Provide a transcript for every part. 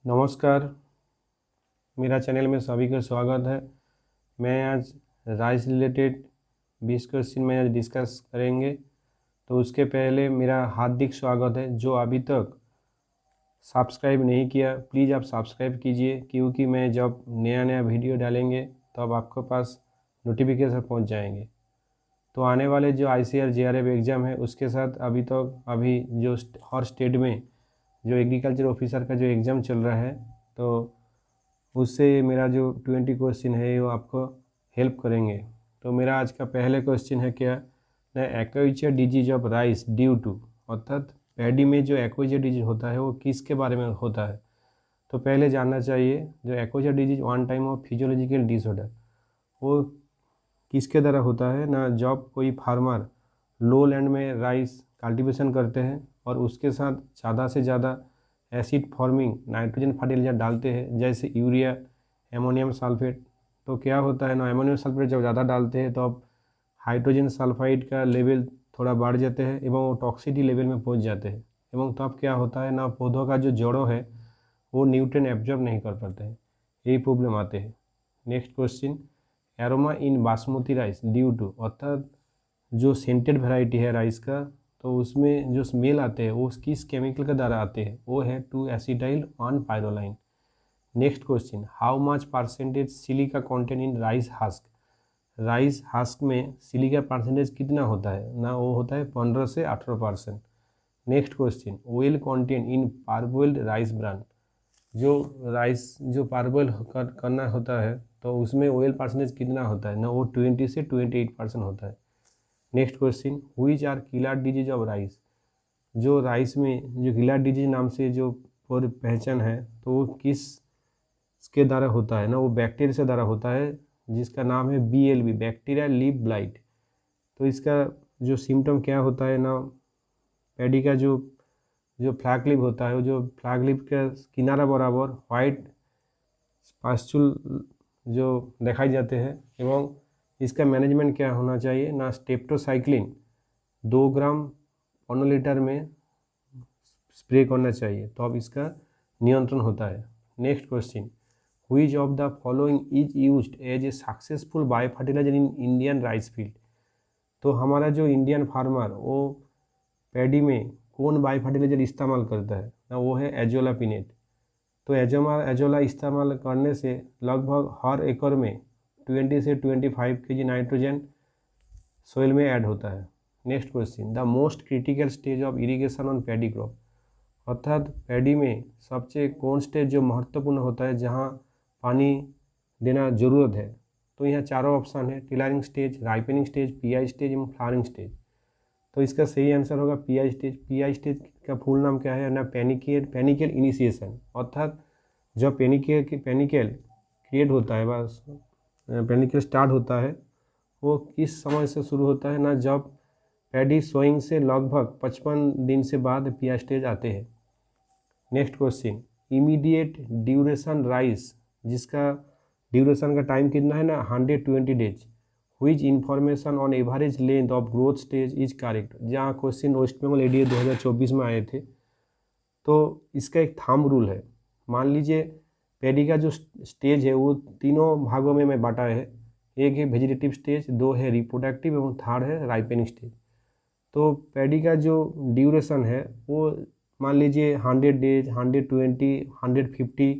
नमस्कार, मेरा चैनल में सभी का स्वागत है। मैं आज राइस रिलेटेड 20 क्वेश्चन में आज डिस्कस करेंगे। तो उसके पहले मेरा हार्दिक स्वागत है। जो अभी तक सब्सक्राइब नहीं किया, प्लीज़ आप सब्सक्राइब कीजिए, क्योंकि मैं जब नया नया वीडियो डालेंगे तब आपके पास नोटिफिकेशन पहुंच जाएंगे। तो आने वाले जो ICAR JRF एग्ज़ाम है उसके साथ अभी जो हर स्टेट में जो एग्रीकल्चर ऑफिसर का जो एग्ज़ाम चल रहा है, तो उससे मेरा जो 20 क्वेश्चन है वो आपको हेल्प करेंगे। तो मेरा आज का पहले क्वेश्चन है क्या न एक्वाइचर disease of rice due to, अर्थात पैडी में जो एक्वाइचर डिजीज होता है वो किसके बारे में होता है। तो पहले जानना चाहिए जो एक्वाइचर disease one time of physiological disorder, वो किसके द्वारा होता है ना, जब कोई फार्मर लो लैंड में राइस कल्टीवेशन करते हैं और उसके साथ ज़्यादा से ज़्यादा एसिड फॉर्मिंग नाइट्रोजन फर्टिलाइजर डालते हैं, जैसे यूरिया, एमोनियम सल्फेट। तो क्या होता है ना, एमोनियम सल्फेट जब ज़्यादा डालते हैं तो अब हाइड्रोजन सल्फाइड का लेवल थोड़ा बढ़ जाते हैं एवं वो टॉक्सिसिटी लेवल में पहुंच जाते हैं, एवं तब क्या होता है ना, पौधों का जो जड़ों है वो न्यूट्रिएंट एब्जॉर्ब नहीं कर पाते हैं, यही प्रॉब्लम आते हैं। Next question, aroma in basmati rice due to, अर्थात जो सेंटेड वैरायटी है राइस का, तो उसमें जो स्मेल आते हैं वो किस केमिकल के द्वारा आते हैं, वो है 2-एसिटाइल 1-पाइरोलाइन। Next question, how much percentage silica content in rice husk, rice husk में सिलिका परसेंटेज कितना होता है ना, वो होता है 15 से 18%। Next question, oil content in parboiled rice bran, जो राइस जो पारबॉइल करना होता है तो उसमें ऑयल परसेंटेज कितना होता है ना, वो 20 से 28% होता है। Next question, which are killer disease of rice, जो राइस में जो किलर डिजीज नाम से जो पूरी पहचान है, तो वो किस के द्वारा होता है ना, वो बैक्टीरिया से द्वारा होता है, जिसका नाम है BLB, बैक्टीरिया लीफ ब्लाइट। तो इसका जो सिम्टम क्या होता है ना, पैडी का जो फ्लैग लीफ होता है, जो फ्लैग लीफ का किनारा बराबर वाइट पास्चुल जो दिखाई जाते हैं, एवं इसका मैनेजमेंट क्या होना चाहिए ना, स्टेप्टोसाइक्लिन 2 ग्राम पर लीटर में स्प्रे करना चाहिए, तो अब इसका नियंत्रण होता है। Next question, which of the following is used as a successful bio fertiliser in Indian rice field, तो हमारा जो इंडियन फार्मर वो पैडी में कौन बायो फर्टिलाइजर इस्तेमाल करता है ना, वो है एजोला पिनेट। तो एजोला इस्तेमाल करने से लगभग हर एकड़ में 20 से 25 kg नाइट्रोजन सोइल में ऐड होता है। Next question, the most critical stage of irrigation on paddy crop, अर्थात पैडी में सबसे कौन स्टेज जो महत्वपूर्ण होता है जहाँ पानी देना ज़रूरत है। तो यहाँ चारों ऑप्शन है, tillering stage, ripening stage, PI stage एवं फ्लावरिंग स्टेज। तो इसका सही आंसर होगा PI स्टेज। PI स्टेज का फुल नाम क्या है ना, पेनिकल इनिशिएशन, अर्थात जब पेनिकल क्रिएट होता है, बस पेनिकल स्टार्ट होता है, वो किस समय से शुरू होता है ना, जब पैडी सोइंग से लगभग 55 दिन से बाद PI स्टेज आते हैं। Next question, immediate duration rice, जिसका ड्यूरेशन का टाइम कितना है ना 120 days, which information on average length of growth stage is correct, जहाँ क्वेश्चन वेस्ट बंगाल ADA 2024 में आए थे। तो इसका एक थंब रूल है, मान लीजिए पैडी का जो स्टेज है वो तीनों भागों में मैं बांटा है, एक है वेजिटेटिव स्टेज, 2 है रिप्रोडक्टिव एवं 3rd है राइपनिंग स्टेज। तो पैडी का जो ड्यूरेशन है वो मान लीजिए 100 डेज, 120, 150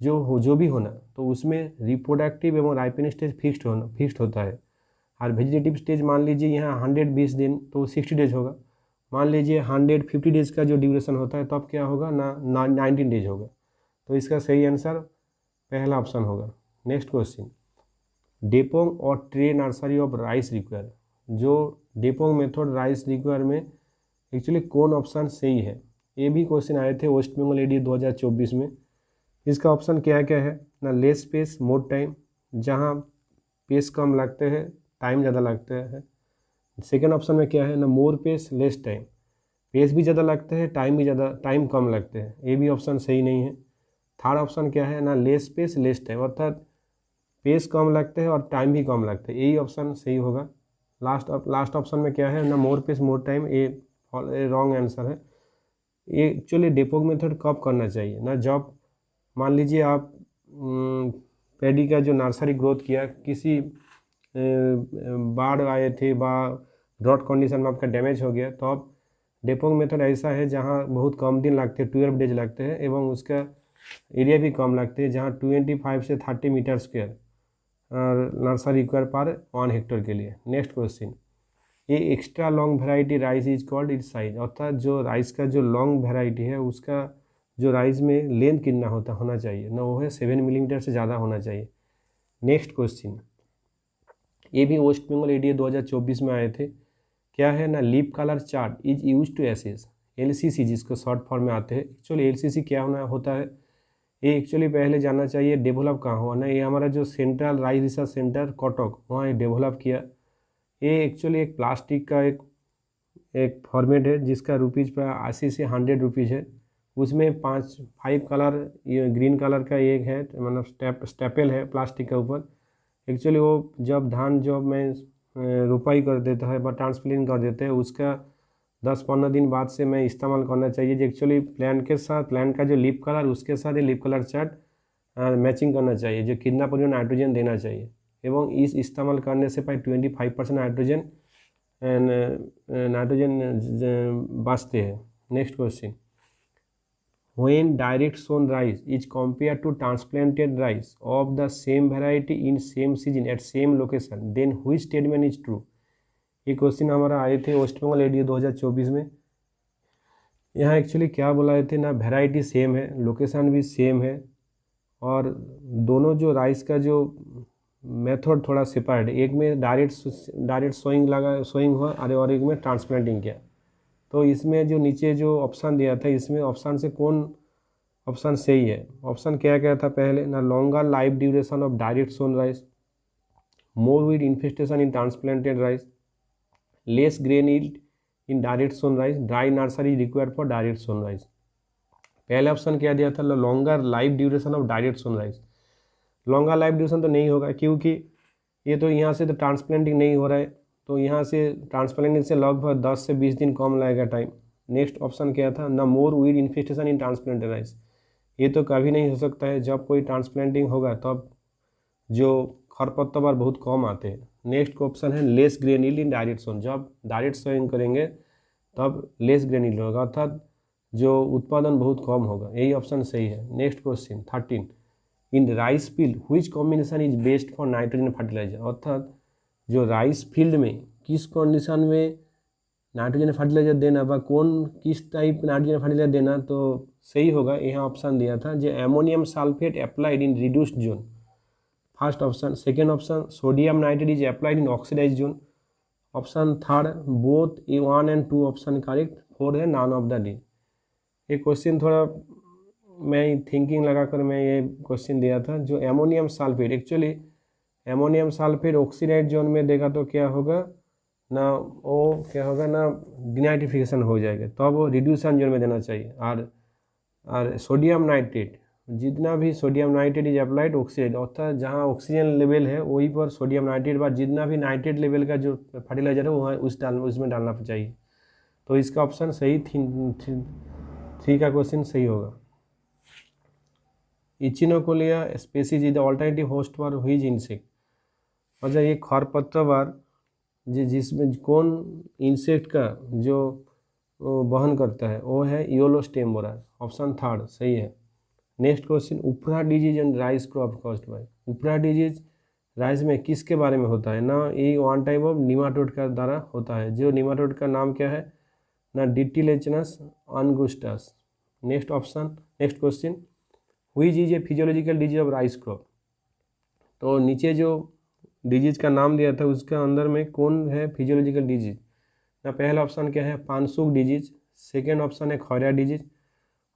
जो भी होना, तो उसमें रिप्रोडक्टिव एवं राइपनिंग स्टेज फिक्स्ड होता है। और वेजिटेटिव स्टेज मान लीजिए यहाँ 120 दिन, तो 60 डेज होगा। मान लीजिए 150 डेज का जो ड्यूरेशन होता है, तो अब क्या होगा ना 19 डेज होगा। तो इसका सही आंसर पहला ऑप्शन होगा। नेक्स्ट क्वेश्चन, डेपोंग और tray nursery of rice require, जो डेपोंग मेथड राइस रिक्वायर में एक्चुअली कौन ऑप्शन सही है, ये भी क्वेश्चन आए थे वेस्ट बंगाल ADA 2024 में। इसका ऑप्शन क्या क्या है ना, लेस स्पेस मोर टाइम, जहाँ पेस कम लगते हैं टाइम ज़्यादा लगता है। सेकेंड ऑप्शन में क्या है ना, मोर पेस लेस टाइम, पेस भी ज़्यादा लगते हैं टाइम कम लगते हैं, ये भी ऑप्शन सही नहीं है। थर्ड ऑप्शन क्या है ना, लेस पेस लेस टाइम, अर्थात पेस कम लगते हैं और टाइम भी कम लगते हैं, यही ऑप्शन सही होगा। लास्ट ऑप्शन में क्या है ना, मोर पेस मोर टाइम, ये रॉन्ग आंसर है। ये एक्चुअली डेपोंग मेथड कब करना चाहिए ना, जब मान लीजिए आप पैडी का जो नर्सरी ग्रोथ किया, किसी बाढ़ आए थे बा ड्रॉट कंडीशन में आपका डैमेज हो गया, तो आप डेपोंग मेथड ऐसा है जहाँ बहुत कम दिन लगते हैं, 12 डेज लगते हैं, एवं उसका एरिया भी कम लगते हैं, जहाँ 25 से 30 मीटर स्क्वायर नर्सरी रिक्वायर पर 1 हेक्टेयर के लिए। नेक्स्ट क्वेश्चन, ये extra long variety rice is called its size, अर्थात जो राइस का जो लॉन्ग वेराइटी है उसका जो राइस में लेंथ कितना होना चाहिए ना, वो है 7 मिलीमीटर से ज़्यादा होना चाहिए। नेक्स्ट क्वेश्चन, ये भी वेस्ट बंगाल एडीए 2024 में आए थे। क्या है ना, leaf colour chart is use to assess LCC, जिसको शॉर्ट फॉर्म में आते हैं। एक्चुअली LCC क्या होता है, ये एक्चुअली पहले जानना चाहिए डेवलप कहाँ हुआ ना, ये हमारा जो central rice research centre Cuttack, वहाँ ये डेवलप किया। ये एक्चुअली एक प्लास्टिक का एक फॉर्मेट है जिसका रुपीज़ पर 80 से 100 रुपीज़ है। उसमें 5 कलर, ये ग्रीन कलर का एक है, मतलब स्टेपल है प्लास्टिक के ऊपर। एक्चुअली वो जब धान जब मैं रोपाई कर देता है व ट्रांसप्लांट कर देते हैं, उसका 10-15 दिन बाद से मैं इस्तेमाल करना चाहिए। जो एक्चुअली प्लांट के साथ, प्लांट का जो लीफ कलर, उसके साथ ये लीफ कलर चार्ट मैचिंग करना चाहिए, जो कितना परिमाण नाइट्रोजन देना चाहिए, एवं इस इस्तेमाल करने से 25% नाइट्रोजन बचते हैं। Next question, when direct sown rice is compared to transplanted rice of the same variety in same season at same location, then which statement is true? ये क्वेश्चन हमारा आए थे वेस्ट बंगाल एडीए 2024 में। यहाँ एक्चुअली क्या बोला थे ना, वेराइटी सेम है, लोकेशन भी सेम है, और दोनों जो राइस का जो मेथड थोड़ा सेपरेट है। एक में डायरेक्ट सोइंग हुआ, और एक में ट्रांसप्लांटिंग किया। तो इसमें जो नीचे जो ऑप्शन दिया था, इसमें ऑप्शन से कौन ऑप्शन सही है? ऑप्शन क्या था पहले ना, longer life duration of direct sown rice, more weed infestation in transplanted rice, less grain yield in direct sown rice, dry nursery required for direct sown rice. पहले ऑप्शन क्या दिया था, longer life duration of direct sown rice. Longer life duration तो नहीं होगा, क्योंकि ये तो यहाँ से तो ट्रांसप्लांटिंग नहीं हो रहा है, तो यहाँ से ट्रांसप्लांटिंग से लगभग 10 से 20 दिन कम लगेगा टाइम। नेक्स्ट ऑप्शन क्या था ना, मोर weed infestation in transplanted rice. ये तो कभी नहीं हो सकता है, जब कोई ट्रांसप्लांटिंग होगा तब जो खरपतवार बहुत कम आते हैं। नेक्स्ट ऑप्शन है less grain yield in direct sowing, जब डायरेक्ट सोइंग करेंगे तब लेस ग्रेन यील्ड होगा, अर्थात जो उत्पादन बहुत कम होगा। यही ऑप्शन सही है। Next question 13, in rice field which combination is best for nitrogen fertiliser, अर्थात जो राइस फील्ड में किस कंडीशन में नाइट्रोजन फर्टिलाइजर देना व कौन किस टाइप नाइट्रोजन फर्टिलाइजर देना तो सही होगा। यहाँ ऑप्शन दिया था जो ammonium sulphate applied in reduced zone, first option. Second option, sodium nitrate is applied in oxidise zone. Option third, both A1 and 2 option correct. Fourth है नॉन ऑफ द डी। ये क्वेश्चन थोड़ा मैं thinking लगाकर मैं ये question दिया था। जो ammonium sulphate, actually ammonium sulphate oxidise zone में देगा तो क्या होगा ना, वो क्या होगा ना, डिनाइट्रिफिकेशन हो जाएगा, तो अब वो रिड्यूसन जोन में देना चाहिए। और सोडियम नाइट्रेट, जितना भी sodium nitrate is applied oxidise, अर्थात जहाँ ऑक्सीजन लेवल है वहीं पर सोडियम नाइट्रेट बाद जितना भी नाइट्रेट लेवल का जो फर्टिलाइजर है वहाँ उसमें डालना चाहिए। तो इसका ऑप्शन सही थ्री का क्वेश्चन सही होगा। Echinochloa species is the alternative host for which insect, मतलब ये खरपतवार जिसमें कौन इंसेक्ट का जो वहन करता है वो है yellow stem borer, option third सही है। Next question, ufra disease and rice crop caused by, ufra disease rice में किसके बारे में होता है ना, ये वन टाइप ऑफ निमाटोड का द्वारा होता है। जो निमाटोड का नाम क्या है ना, ditylenchus angustus. Next option, next question, which is a physiological disease of rice crop, तो नीचे जो डिजीज का नाम दिया था उसका अंदर में कौन है फिजियोलॉजिकल डिजीज ना, पहला ऑप्शन क्या है पानसुक डिजीज, सेकेंड ऑप्शन है खौरिया डिजीज,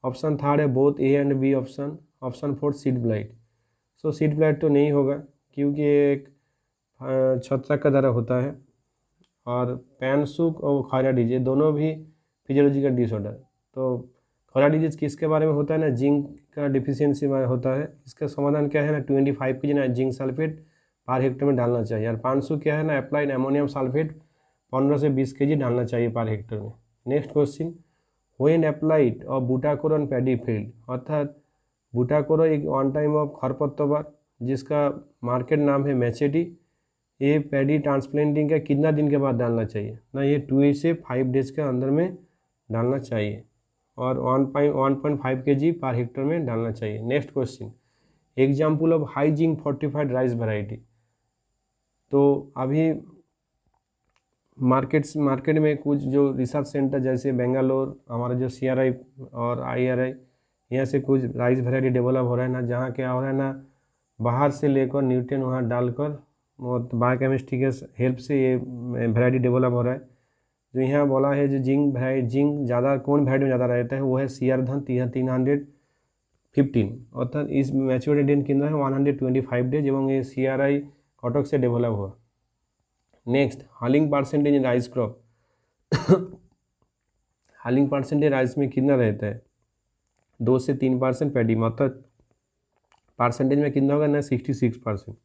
ऑप्शन थर्ड है both A and B option, option fourth seed blight. So seed blight तो नहीं होगा क्योंकि एक छत्रक का द्वारा होता है, और पैनसुक और खौरिया डिजीज दोनों भी फिजियोलॉजिकल डिसऑर्डर। तो खौरिया डिजीज किसके बारे में होता है ना, जिंक का डिफिशियंसी में होता है। इसका समाधान क्या है ना, 25 kg ना जिंक सल्फेट पर हेक्टेयर में डालना चाहिए। और पानसुक क्या है ना, अप्लाइड एमोनियम सल्फेट 15 से 20 kg डालना चाहिए पर हेक्टेयर में। नेक्स्ट क्वेश्चन, व्हेन अप्लाइड और बूटाकोर ऑन पैडी फील्ड, अर्थात बूटाकोरो एक वन टाइम ऑफ खरपतवार जिसका मार्केट नाम है मैचेटी। ये पैडी ट्रांसप्लांटिंग का कितना दिन के बाद डालना चाहिए ना, ये 2 से 5 डेज के अंदर में डालना चाहिए और 1.5 kg पर हेक्टर में डालना चाहिए। Next question, example of high zinc fortified rice variety. तो अभी मार्केट में कुछ जो रिसर्च सेंटर जैसे बेंगलोर, हमारा जो CRI और IRI, यहाँ से कुछ राइस वैरायटी डेवलप हो रहा है ना, जहाँ क्या हो रहा है ना, बाहर से लेकर न्यूट्रिएंट वहाँ डालकर और बायोकेमिस्ट्री के हेल्प से ये वैरायटी डेवलप हो रहा है। जो यहाँ बोला है जो जिंक ज़्यादा कौन वैरायटी में ज़्यादा रहता है वो है CR-धन 315, अर्थात इस मैच्योरिटी डेट कितना है 125 डेज एवं ये CRI कटक से डेवलप हुआ। Next, hulling percentage in rice crop. Hulling percentage rice में कितना रहता है 2 से 3% पैडी, मतलब परसेंटेज में कितना होगा ना 66%।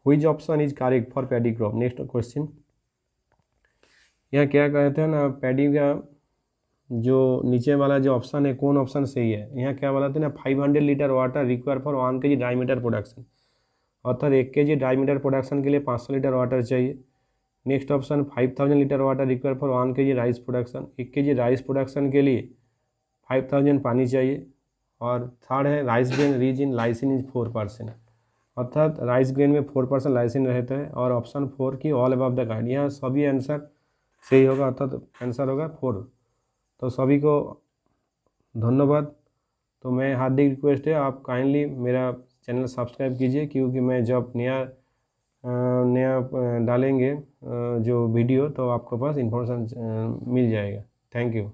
Which option is correct for paddy crop. Next question, यहाँ क्या कहते हैं ना, पैडी का जो नीचे वाला जो ऑप्शन है कौन ऑप्शन सही है। यहाँ क्या बोला था ना, 500 litre water require for 1 kg dry matter production, अर्थात 1 kg ड्राई मैटर प्रोडक्शन के लिए 500 लीटर वाटर चाहिए। Next option, 5000 litre water require for 1 kg rice production, 1 kg rice production के लिए 5000 पानी चाहिए। और थर्ड है, rice grain rich in lysine is 4%, अर्थात राइस ग्रेन में 4% लाइसिन रहता है। और ऑप्शन 4 की ऑल अबव द गाइड, यहाँ सभी आंसर सही होगा, अर्थात आंसर होगा 4। तो सभी को धन्यवाद। तो मैं हार्दिक रिक्वेस्ट है आप काइंडली मेरा चैनल सब्सक्राइब कीजिए, क्योंकि मैं जब नया डालेंगे जो वीडियो तो आपके पास इंफॉर्मेशन मिल जाएगा। Thank you.